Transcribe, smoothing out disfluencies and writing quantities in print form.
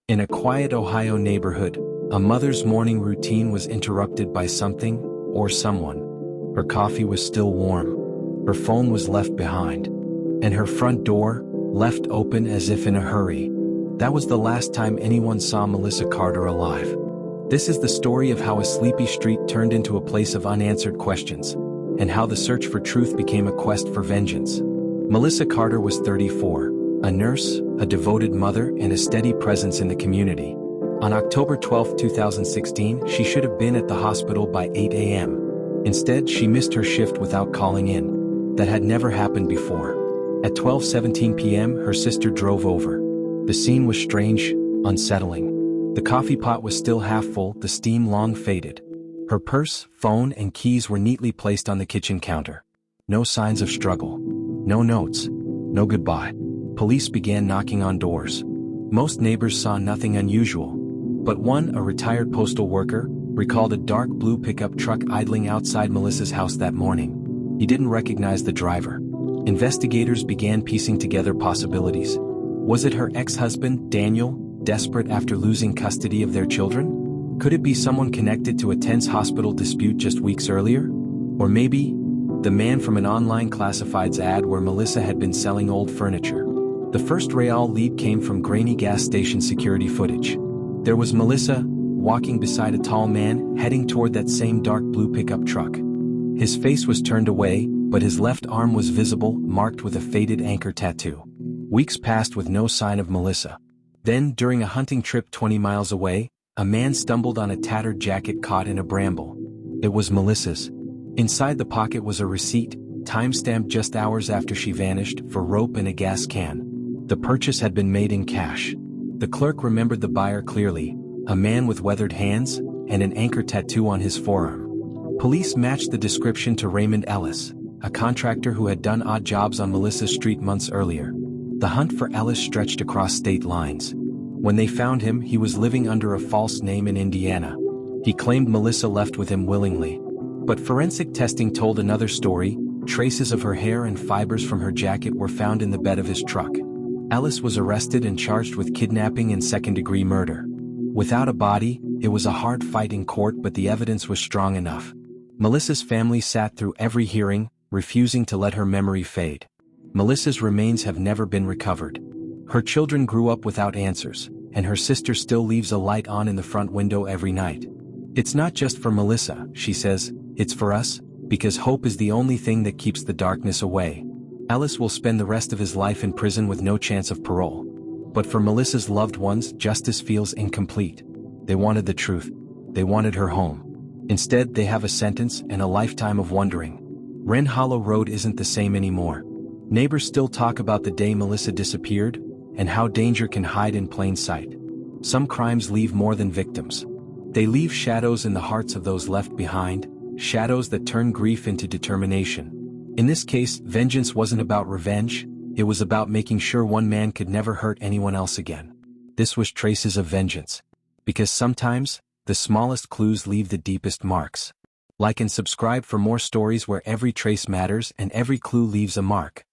In a quiet Ohio neighborhood, a mother's morning routine was interrupted by something or someone. Her coffee was still warm. Her phone was left behind. And her front door, left open as if in a hurry. That was the last time anyone saw Melissa Carter alive. This is the story of how a sleepy street turned into a place of unanswered questions, and how the search for truth became a quest for vengeance. Melissa Carter was 34, a nurse, a devoted mother, and a steady presence in the community. On October 12, 2016, she should have been at the hospital by 8 a.m. Instead, she missed her shift without calling in. That had never happened before. At 12:17 p.m., her sister drove over. The scene was strange, unsettling. The coffee pot was still half full, the steam long faded. Her purse, phone, and keys were neatly placed on the kitchen counter. No signs of struggle. No notes. No goodbye. Police began knocking on doors. Most neighbors saw nothing unusual. But one, a retired postal worker, recalled a dark blue pickup truck idling outside Melissa's house that morning. He didn't recognize the driver. Investigators began piecing together possibilities. Was it her ex-husband, Daniel, desperate after losing custody of their children? Could it be someone connected to a tense hospital dispute just weeks earlier? Or maybe, the man from an online classifieds ad where Melissa had been selling old furniture. The first real lead came from grainy gas station security footage. There was Melissa, walking beside a tall man, heading toward that same dark blue pickup truck. His face was turned away, but his left arm was visible, marked with a faded anchor tattoo. Weeks passed with no sign of Melissa. Then, during a hunting trip 20 miles away, a man stumbled on a tattered jacket caught in a bramble. It was Melissa's. Inside the pocket was a receipt, time-stamped just hours after she vanished, for rope and a gas can. The purchase had been made in cash. The clerk remembered the buyer clearly, a man with weathered hands, and an anchor tattoo on his forearm. Police matched the description to Raymond Ellis, a contractor who had done odd jobs on Melissa's street months earlier. The hunt for Ellis stretched across state lines. When they found him, he was living under a false name in Indiana. He claimed Melissa left with him willingly. But forensic testing told another story. Traces of her hair and fibers from her jacket were found in the bed of his truck. Ellis was arrested and charged with kidnapping and second-degree murder. Without a body, it was a hard fight in court, but the evidence was strong enough. Melissa's family sat through every hearing, refusing to let her memory fade. Melissa's remains have never been recovered. Her children grew up without answers, and her sister still leaves a light on in the front window every night. It's not just for Melissa, she says, it's for us, because hope is the only thing that keeps the darkness away. Ellis will spend the rest of his life in prison with no chance of parole. But for Melissa's loved ones, justice feels incomplete. They wanted the truth. They wanted her home. Instead, they have a sentence and a lifetime of wondering. Wren Hollow Road isn't the same anymore. Neighbors still talk about the day Melissa disappeared, and how danger can hide in plain sight. Some crimes leave more than victims. They leave shadows in the hearts of those left behind, shadows that turn grief into determination. In this case, vengeance wasn't about revenge, it was about making sure one man could never hurt anyone else again. This was Traces of Vengeance. Because sometimes, the smallest clues leave the deepest marks. Like and subscribe for more stories where every trace matters and every clue leaves a mark.